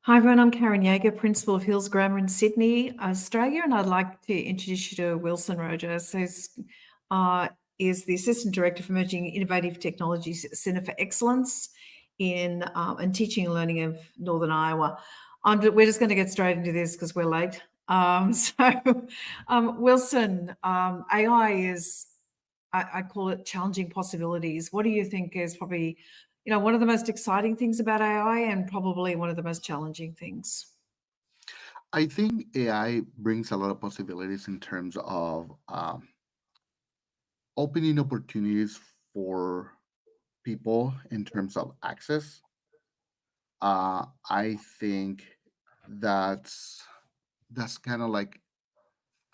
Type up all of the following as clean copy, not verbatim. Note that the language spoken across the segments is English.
Hi everyone, I'm Karen Yager, Principal of Hills Grammar in Sydney, Australia, and I'd like to introduce you to Wilson Rojas, who is the Assistant Director for Emerging Innovative Technologies at Centre for Excellence in Teaching and Learning of Northern Iowa. We're just going to get straight into this because we're late. Wilson, AI is, I call it challenging possibilities. What do you think is probably one of the most exciting things about AI and probably one of the most challenging things? I think AI brings a lot of possibilities in terms of opening opportunities for people in terms of access. I think that's that's kind of like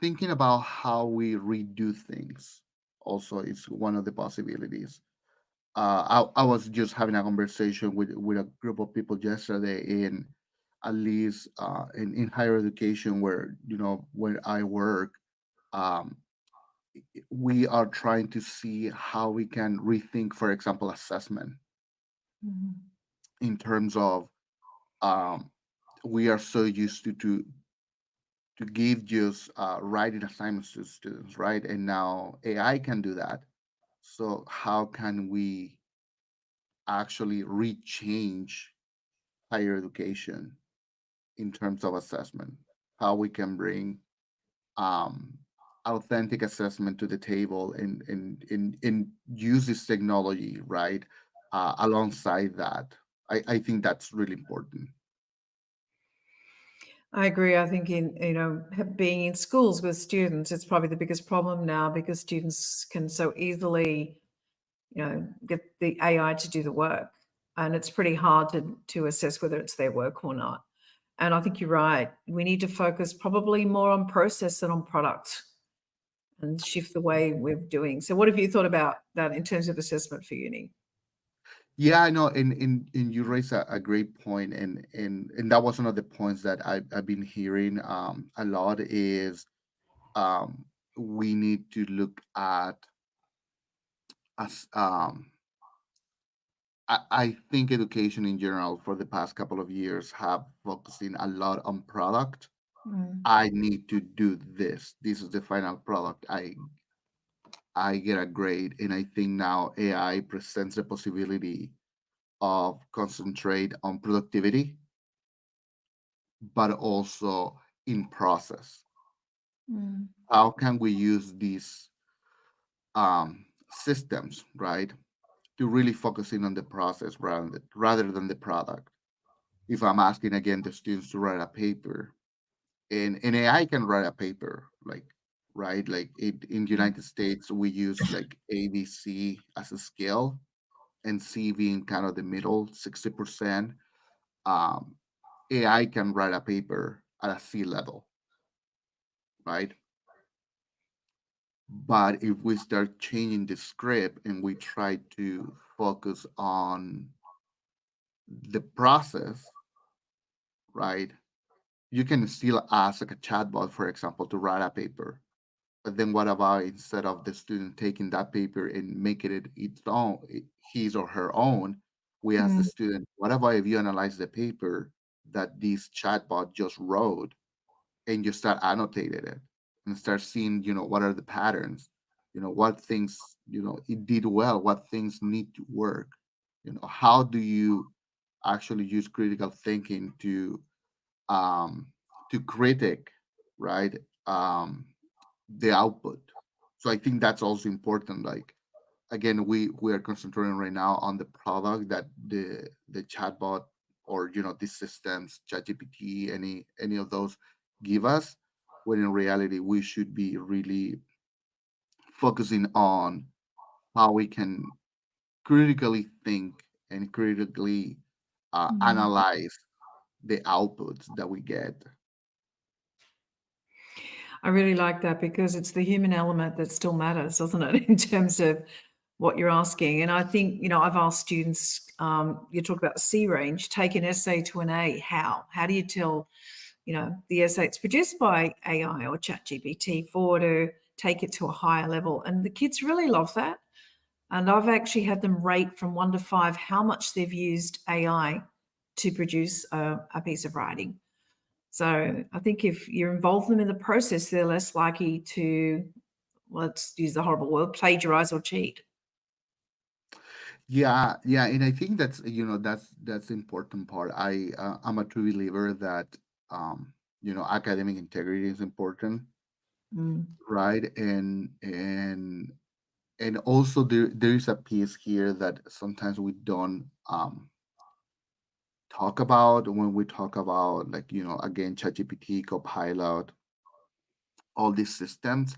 thinking about how we redo things. Also, is one of the possibilities. I was just having a conversation with a group of people yesterday in at least in higher education where where I work. um, we are trying to see how we can rethink, for example, assessment Mhm. in terms of um, we are so used to give just writing assignments to students, right? And now AI can do that. So how can we actually rechange higher education in terms of assessment? How we can bring um, authentic assessment to the table and use this technology, right? Alongside that, I think that's really important. I agree. I think being in schools with students, it's probably the biggest problem now because students can so easily, get the AI to do the work, and it's pretty hard to assess whether it's their work or not. And I think you're right. We need to focus probably more on process than on product and shift the way we're doing. So, what have you thought about that in terms of assessment for uni? Yeah, I know, and you raise a great point, and that was one of the points that I've been hearing a lot is um, we need to look at as I think education in general for the past couple of years have focusing a lot on product. Mm. I need to do this. This is the final product. I get a grade, and I think now AI presents the possibility of concentrate on productivity, but also in process. Mm. How can we use these systems, right, to really focus in on the process rather than the product? If I'm asking again the students to write a paper, and AI can write a paper, like right, like in the United States we use like ABC as a scale, and C being kind of the middle 60%. um, AI can write a paper at a C level, right? But if we start changing the script and we try to focus on the process, right? You can still ask like a chatbot, for example, to write a paper. But then what about instead of the student taking that paper and making it its own, his or her own, we ask the Mm. student, what about if you analyze the paper that this chatbot just wrote and you start annotating it and start seeing, what are the patterns, what things, it did well, what things need to work, how do you actually use critical thinking um, to critic, right? The output. So I think that's also important. Like again, we are concentrating right now on the product that the chatbot or these systems, ChatGPT, any of those give us. When in reality, we should be really focusing on how we can critically think and critically Mm. analyze the outputs that we get. I really like that because it's the human element that still matters, doesn't it, in terms of what you're asking? And I think, I've asked students, you talk about the C range, take an essay to an A. How? How do you tell, the essay it's produced by AI or ChatGPT for to take it to a higher level? And the kids really love that. And I've actually had them rate from 1 to 5 how much they've used AI to produce a piece of writing. So I think if you involve them in the process, they're less likely to, let's use the horrible word, plagiarize or cheat. Yeah, yeah, and I think that's that's the important part. I'm a true believer that academic integrity is important, Mm, right? And also there is a piece here that sometimes we don't talk about when we talk about, like, again, ChatGPT, Copilot, all these systems.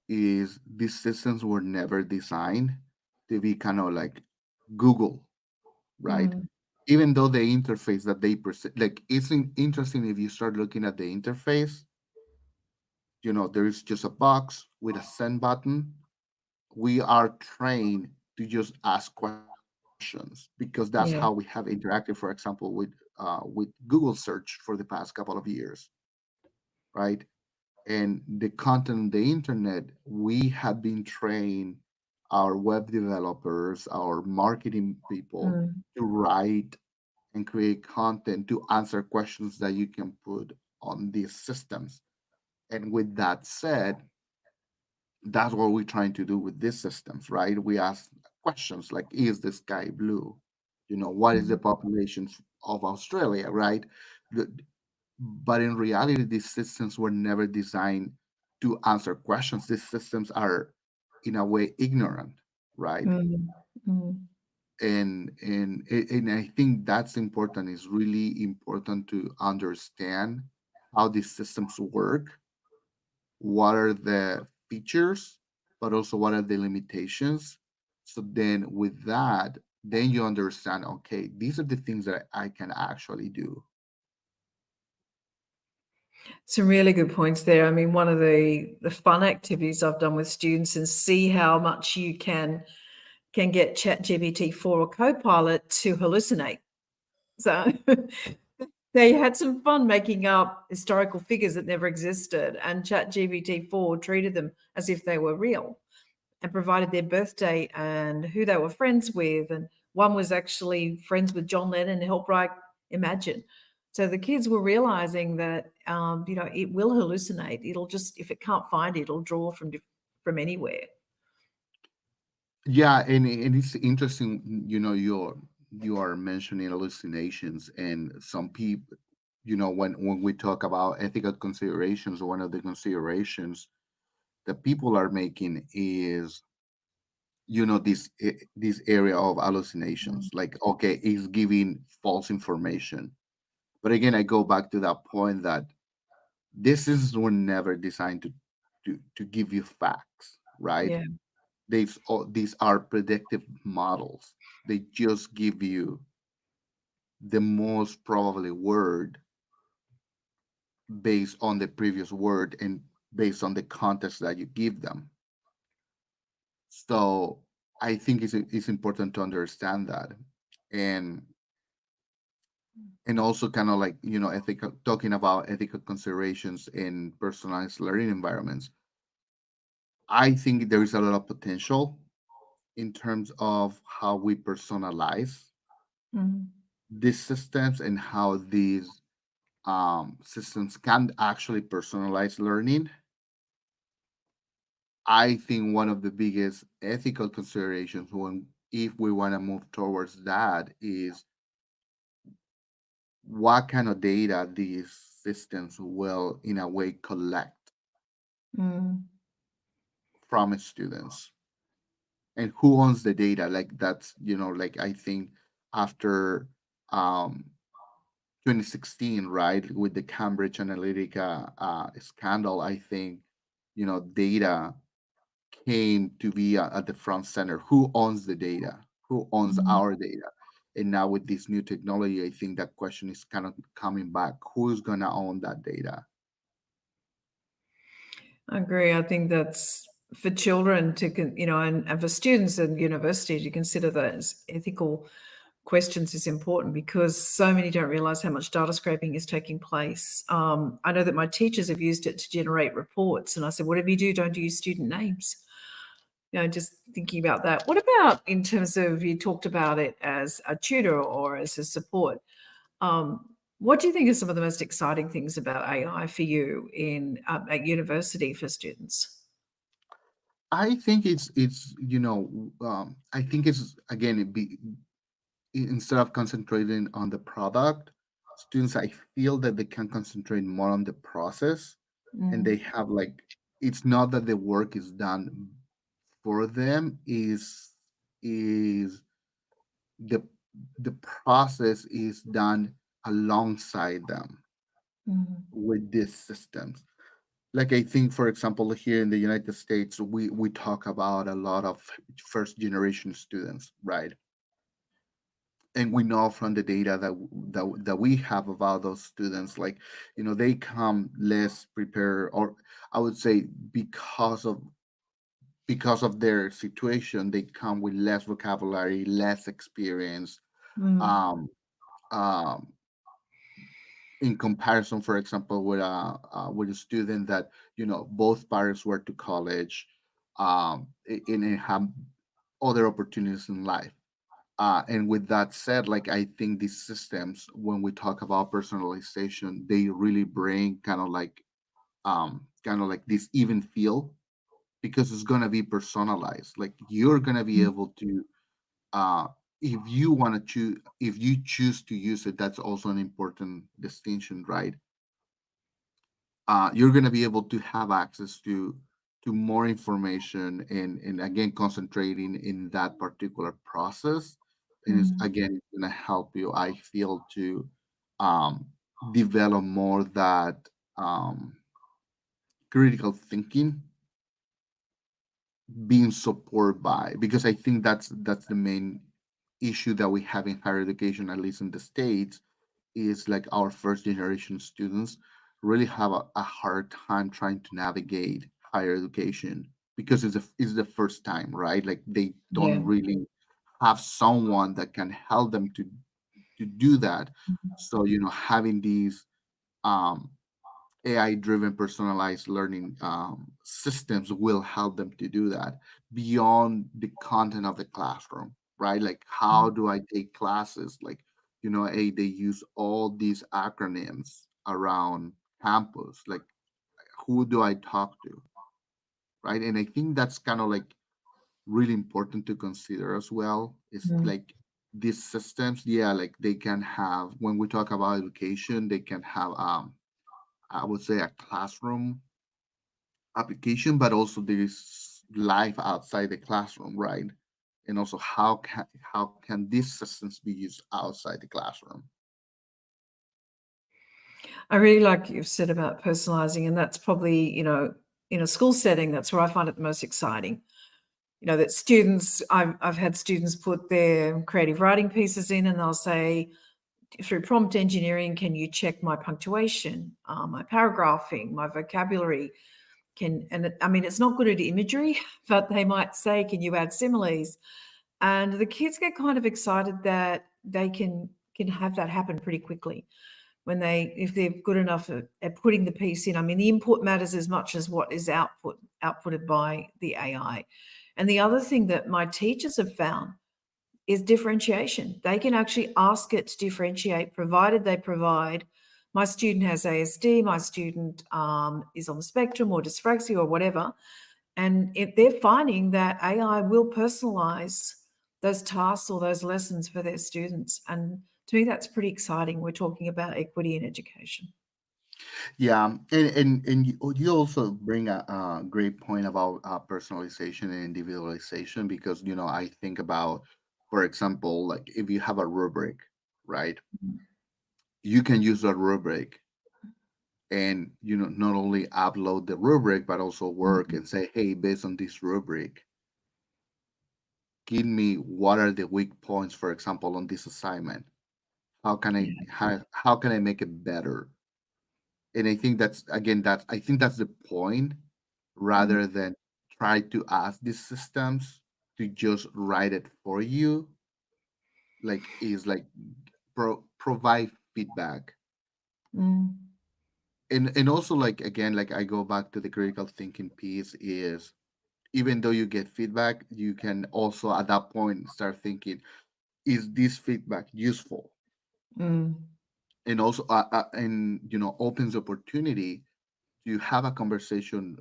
Is these systems were never designed to be kind of like Google, right? mm, Even though the interface that they present, like, it's interesting if you start looking at the interface. There is just a box with a send button. We are trained to just ask questions because that's how we have yeah. interacted, for example, with Google search for the past couple of years, right? And the content on the internet, we have been trained, our web developers, our marketing people, Mm, to write and create content to answer questions that you can put on these systems. And with that said, that's what we're trying to do with these systems, right? We ask questions like, is the sky blue? What is the mm, population of Australia, right? The- But in reality, these systems were never designed to answer questions. These systems are, in a way, ignorant, right? mm, mm. And I think that's important. It's really important to understand how these systems work, what are the features, but also what are the limitations. So then with that, then you understand, okay, these are the things that I can actually do. Some really good points there. I mean, one of the fun activities I've done with students is see how much you can get ChatGPT 4 or Copilot to hallucinate. So they had some fun making up historical figures that never existed, and ChatGPT 4 treated them as if they were real and provided their birth date and who they were friends with. And one was actually friends with John Lennon and helped write Imagine. So the kids were realizing that, it will hallucinate. It'll just, if it can't find it, it'll draw from anywhere. Yeah, and it's interesting, you are mentioning hallucinations, and some people, when we talk about ethical considerations, one of the considerations that people are making is, this area of hallucinations, Mm, like, okay, it's giving false information. But again, I go back to that point that this is were never designed to give you facts, right? yeah. These are predictive models. They just give you the most probably word based on the previous word and based on the context that you give them. So I think it's important to understand that. and and also kind of like, ethical, talking about ethical considerations in personalized learning environments. I think there is a lot of potential in terms of how we personalize Mm, these systems and how these systems can actually personalize learning. I think one of the biggest ethical considerations, when if we want to move towards that, is what kind of data these systems will, in a way, collect mm, from students, and who owns the data. Like, that's, like, I think after um 2016, right, with the Cambridge Analytica scandal, I think, data came to be at the front center. Who owns the data? Who owns mm. our data? And now with this new technology, I think that question is kind of coming back. Who's gonna own that data? I agree. I think that's for children to, and for students at university to consider those ethical questions is important because so many don't realize how much data scraping is taking place. I know that my teachers have used it to generate reports, and I said, whatever you do, don't use student names. Just thinking about that. What about in terms of, you talked about it as a tutor or as a support? What do you think are some of the most exciting things about AI for you in at university for students? I think it's I think it's again instead of concentrating on the product, students I feel that they can concentrate more on the process, and they Mm, have like it's not that the work is done for them, is the the process is done alongside them mm, with these systems. Like I think, for example, here in the United States, we talk about a lot of first generation students, right? And we know from the data that we have about those students, like they come less prepared, or I would say because of their situation, they come with less vocabulary, less experience, mm, um, um, in comparison, for example, with a student that both parents were to college, and have other opportunities in life. And with that said, like I think these systems, when we talk about personalization, they really bring kind of like this even feel, because it's gonna be personalized. Like you're gonna be mm, able to, uh, if you want to choose, if you choose to use it, that's also an important distinction, right? You're going to be able to have access to more information, and again concentrating in that particular process, and it's mm, again going to help you, I feel, to um, develop more that um, critical thinking, being supported by, because I think that's the main issue that we have in higher education, at least in the States, is like our first generation students really have a hard time trying to navigate higher education, because it's the first time, right? Like they don't yeah. really have someone that can help them to do that. So having these um, AI driven personalized learning systems will help them to do that beyond the content of the classroom, right? Like, how Mm, do I take classes? Like, they use all these acronyms around campus. Like, who do I talk to, right? And I think that's kind of like really important to consider as well. Is mm, like these systems, yeah, like they can have, when we talk about education, they can have, I would say, a classroom application, but also there is life outside the classroom, right? And also how can these systems be used outside the classroom? I really like what you've said about personalizing, and that's probably, in a school setting, that's where I find it the most exciting. That students, I've had students put their creative writing pieces in, and they'll say, through prompt engineering, can you check my punctuation, my paragraphing, my vocabulary? I mean, it's not good at imagery, but they might say, can you add similes? And the kids get kind of excited that they can have that happen pretty quickly when if they're good enough at putting the piece in. I mean, the input matters as much as what is outputted by the AI. And the other thing that my teachers have found is differentiation. They can actually ask it to differentiate, provided they provide, my student has ASD, my student is on the spectrum or dyspraxia or whatever. And if they're finding that AI will personalize those tasks or those lessons for their students. And to me, that's pretty exciting. We're talking about equity in education. Yeah, and you also bring a great point about personalization and individualization, because I think about, for example, like if you have a rubric, right? You can use that rubric, and not only upload the rubric, but also work Mhm. and say, hey, based on this rubric, give me what are the weak points, for example, on this assignment. How can I make it better? And I think that's the point, Mhm. rather than try to ask these systems to just write it for you. Like, is like provide feedback. Mm. And also, like, again, like I go back to the critical thinking piece, is even though you get feedback, you can also at that point start thinking, is this feedback useful? Mm. and also and opens opportunity to have a conversation,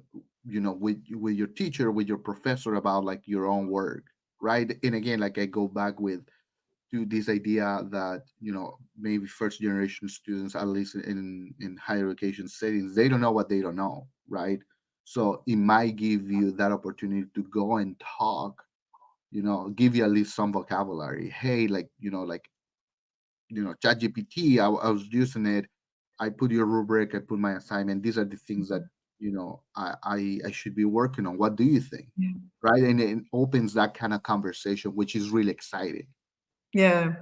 with your teacher, with your professor, about like your own work, right? And again, like I go back with to this idea that maybe first generation students, at least in higher education settings, they don't know what they don't know, right? So it might give you that opportunity to go and talk, give you at least some vocabulary. Hey, like ChatGPT, I was using it. I put your rubric, I put my assignment. These are the things that I should be working on. What do you think? Yeah. Right, and it opens that kind of conversation, which is really exciting. Yeah,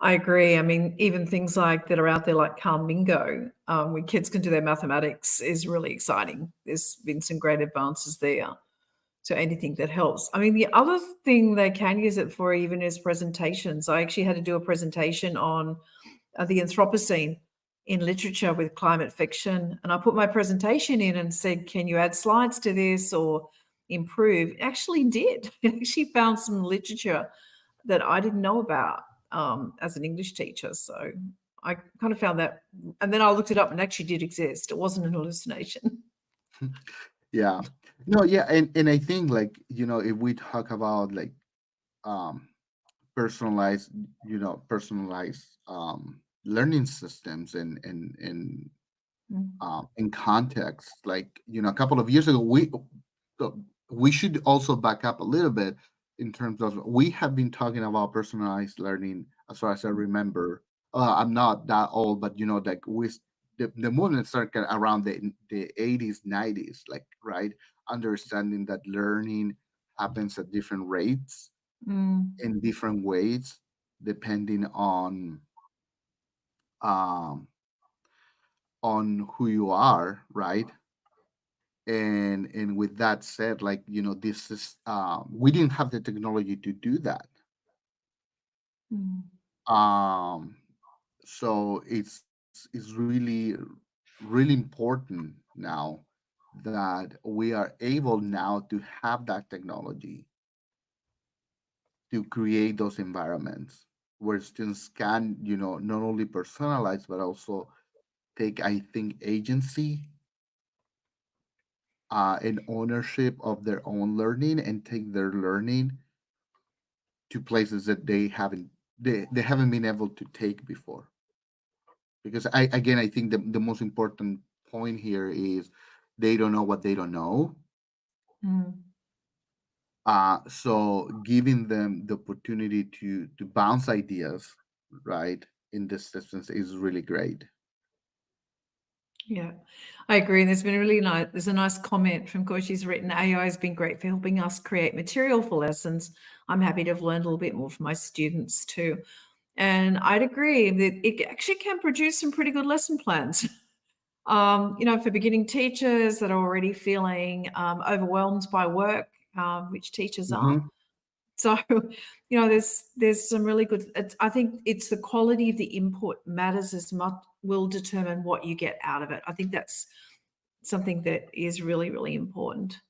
I agree. I mean, even things like that are out there, like Calmingo, where kids can do their mathematics, is really exciting. There's been some great advances there. So anything that helps. I mean, the other thing they can use it for even is presentations. I actually had to do a presentation on the Anthropocene in literature with climate fiction, and I put my presentation in and said, "Can you add slides to this or improve?" It actually did. It actually found some literature that I didn't know about as an English teacher. So I kind of found that, and then I looked it up and it actually did exist. It wasn't an hallucination. Yeah, no, yeah, and I think, like, if we talk about like um personalized, personalized learning systems, Mm, in context, like, a couple of years ago, so we should also back up a little bit in terms of, we have been talking about personalized learning as far as I remember. I'm not that old, but like the movement started around the 80s, 90s, like, right, understanding that learning happens at different rates mm, in different ways, depending um on who you are, right? And with that said, like, this is, we didn't have the technology to do that. mm, um so it's really, really important now that we are able now to have that technology to create those environments where students can, not only personalize but also take, I think, agency, and ownership of their own learning, and take their learning to places that they haven't been able to take before. Because I think the most important point here is they don't know what they don't know. mm. So giving them the opportunity to bounce ideas, right, in this distance is really great. Yeah, I agree. And there's been a really nice, there's a nice comment from Coach. She's written, AI has been great for helping us create material for lessons. I'm happy to have learned a little bit more from my students too. And I'd agree that it actually can produce some pretty good lesson plans. For beginning teachers that are already feeling overwhelmed by work, which teachers are. Hmm. So, there's some really good. I think it's the quality of the input matters as much, will determine what you get out of it. I think that's something that is really, really important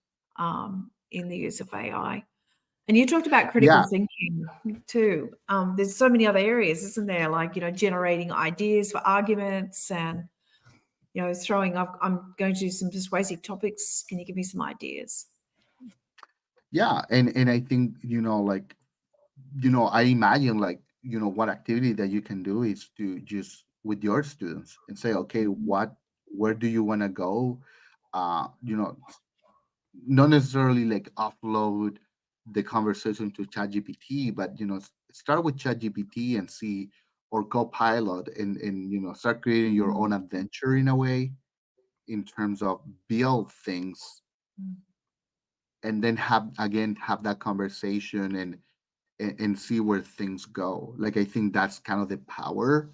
in the use of AI. And you talked about critical Yeah, thinking too. There's so many other areas, isn't there? Like, generating ideas for arguments and, throwing up, I'm going to do some persuasive topics. Can you give me some ideas? yeah, and I think, like, I imagine, like, what activity that you can do is to just with your students and say, okay, Mhm. where do you want to go? Not necessarily like upload the conversation to ChatGPT, but start with ChatGPT and see, or Copilot, and start creating your Mhm. own adventure in a way, in terms of build things, Mhm. and then have that conversation, and see where things go. Like, I think that's kind of the power.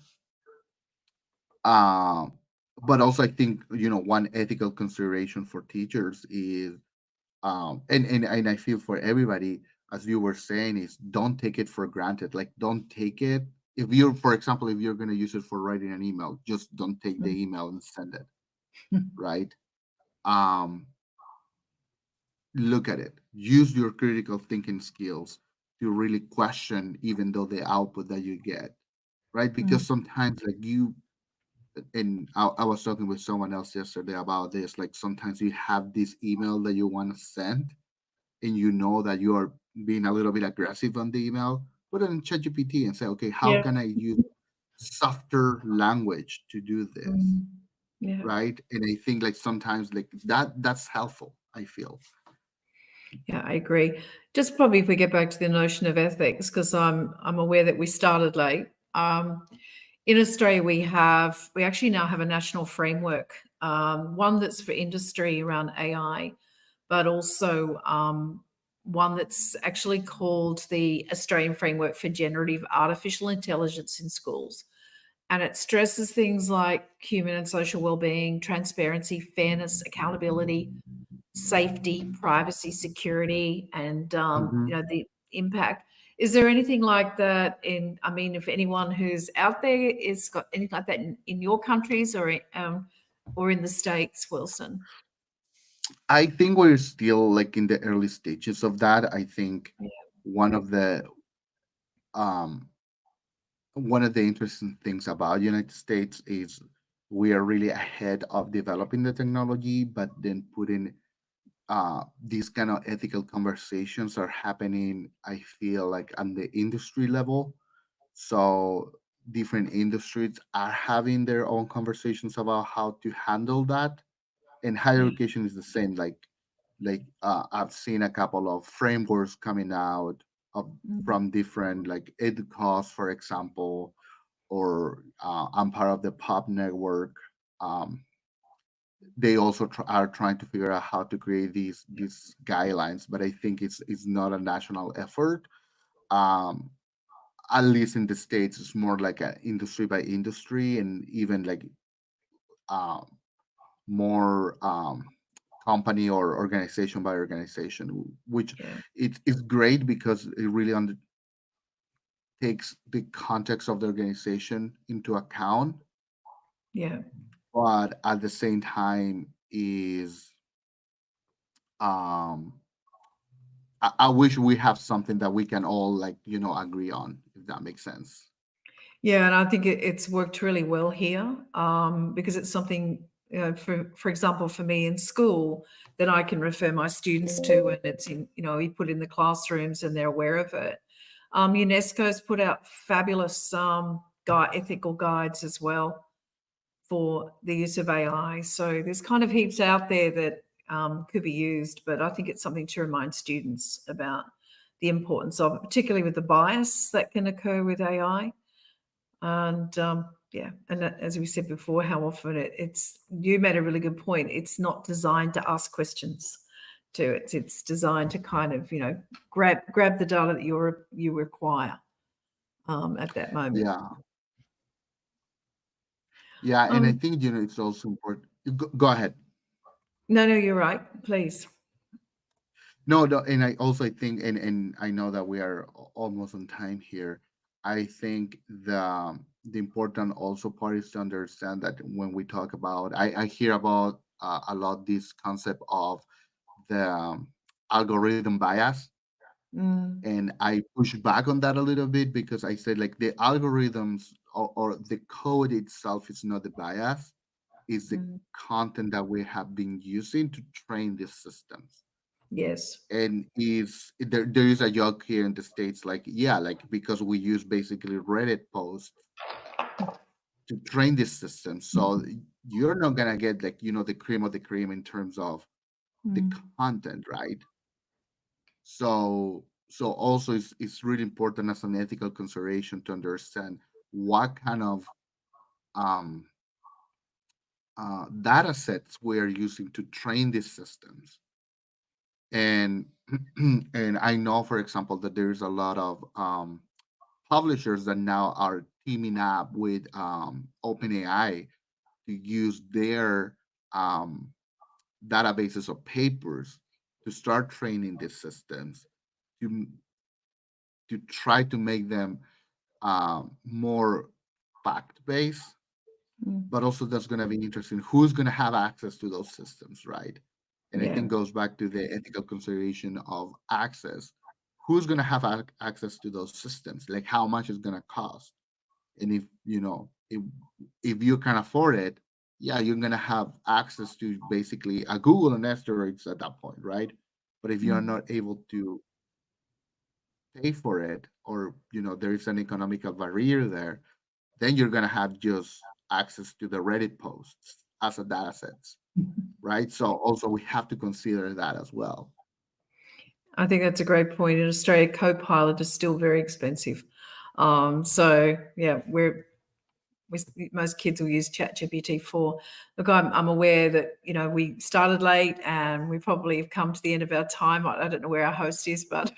Um, but also, I think, one ethical consideration for teachers is, and I feel for everybody, as you were saying, is don't take it for granted. Like, don't take it, if you're, for example, if you're going to use it for writing an email, just don't take the email and send it, right? um Look at it, use your critical thinking skills to really question even though the output that you get, right? Because Mhm. sometimes, like, and I was talking with someone else yesterday about this. Like sometimes you have this email that you want to send, and you know that you are being a little bit aggressive on the email. Put it in ChatGPT and say, okay, how Yeah. can I use softer language to do this, Mm. Yeah. right? And I think like sometimes like that's helpful. I feel. Yeah, I agree. Just probably if we get back to the notion of ethics, because I'm aware that we started late. In Australia, we actually now have a national framework, one that's for industry around AI, but also one that's actually called the Australian Framework for Generative Artificial Intelligence in Schools. And it stresses things like human and social well-being, transparency, fairness, accountability, safety, privacy, security, and Mhm. the impact. Is there anything like that in? I mean, if anyone who's out there is got anything like that in your countries or in the states, Wilson? I think we're still like in the early stages of that. I think Yeah, one of the um one of the interesting things about United States is we are really ahead of developing the technology, but then putting these kind of ethical conversations are happening, I feel like on the industry level. So different industries are having their own conversations about how to handle that. And higher yeah, education is the same. I've seen a couple of frameworks coming out of mm, from different like EDUCAUSE, for example, or I'm part of the pop network. um, they also are trying to figure out how to create these guidelines, but I think it's not a national effort. um, at least in the states it's more like a industry by industry, and even like um, more company or organization by organization, which yeah, it's great because it really takes the context of the organization into account, yeah. but at the same time is um I wish we have something that we can all like agree on, if that makes sense. Yeah, and I think it's worked really well here because it's something, for example, for me in school that I can refer my students to, and it's in, you put in the classrooms and they're aware of it. UNESCO's put out fabulous ethical guides as well for the use of AI. So there's kind of heaps out there that could be used, but I think it's something to remind students about the importance of it, particularly with the bias that can occur with AI. And yeah, and as we said before, how often it's you made a really good point. It's not designed to ask questions to it. It's designed to kind of grab the data that you require at that moment. Yeah, yeah, and I Um, think it's also important. Go ahead. no, no, you're right. Please. No, no, and I also think, and I know that we are almost on time here. I think the important also part is to understand that when we talk about, I hear about a lot this concept of the algorithm bias, Mm, and I push back on that a little bit because I said like the algorithms or the code itself is not the bias, is the mm, content that we have been using to train these systems. yes. And is there is a joke here in the states, like, yeah, like because we use basically Reddit posts to train this system, so you're not gonna get like the cream of the cream in terms of the Mm, content, right? So also it's really important as an ethical consideration to understand what kind of um data sets we're using to train these systems. And and I know, for example, that there's a lot of publishers that now are teaming up with OpenAI to use their um, databases of papers to start training these systems to to try to make them more fact based. mm, But also, that's going to be interesting. Who's going to have access to those systems, right? And I yeah. think goes back to the ethical consideration of access. Who's going to have access to those systems? Like how much is going to cost? And if if if you can afford it, yeah, you're gonna have access to basically a Google on asteroids at that point, right? But if you are Mm. not able to pay for it, or there is an economical barrier there, then you're gonna have just access to the Reddit posts as a data sets, right? So also we have to consider that as well. I think that's a great point. In Australia, Copilot is still very expensive. So yeah, most kids will use ChatGPT 4. Look, I'm aware that we started late and we probably have come to the end of our time. I don't know where our host is, but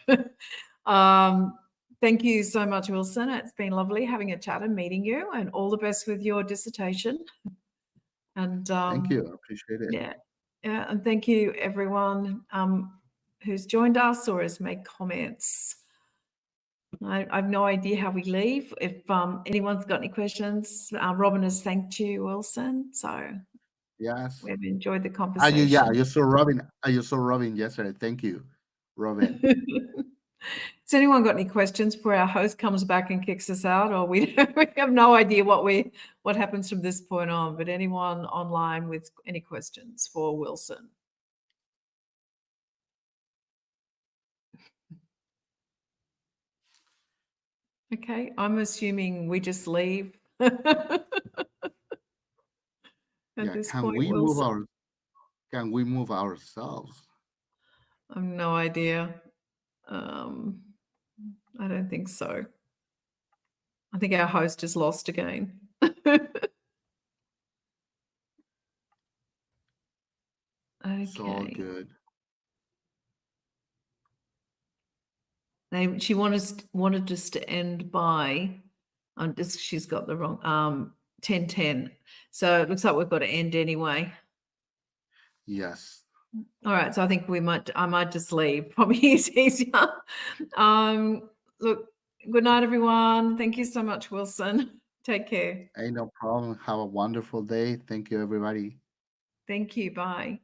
thank you so much, Wilson. It's been lovely having a chat and meeting you, and all the best with your dissertation. And Thank you. I appreciate it. yeah, and thank you everyone who's joined us or has made comments. I have no idea how we leave. If anyone's got any questions, Robin has thanked you, Wilson. So Yes. we've enjoyed the Yeah, conversation. I just saw Robin yesterday. Thank you, Robin. Has anyone got any questions before our host comes back and kicks us out? Or we have no idea what happens from this point on. But anyone online with any questions for Wilson? Okay, I'm assuming we just leave at Yeah, this point, Wilson. can we move ourselves? I have no idea. I don't think so. I think our host is lost again. It's all Okay. good. She wanted us to end by, she's got the wrong, 10:10. So it looks like we've got to end anyway. Yes. All right. So I think I might just leave. Probably is easier. Look, good night, everyone. Thank you so much, Wilson. Take care. Ain't no problem. Have a wonderful day. Thank you, everybody. Thank you. Bye.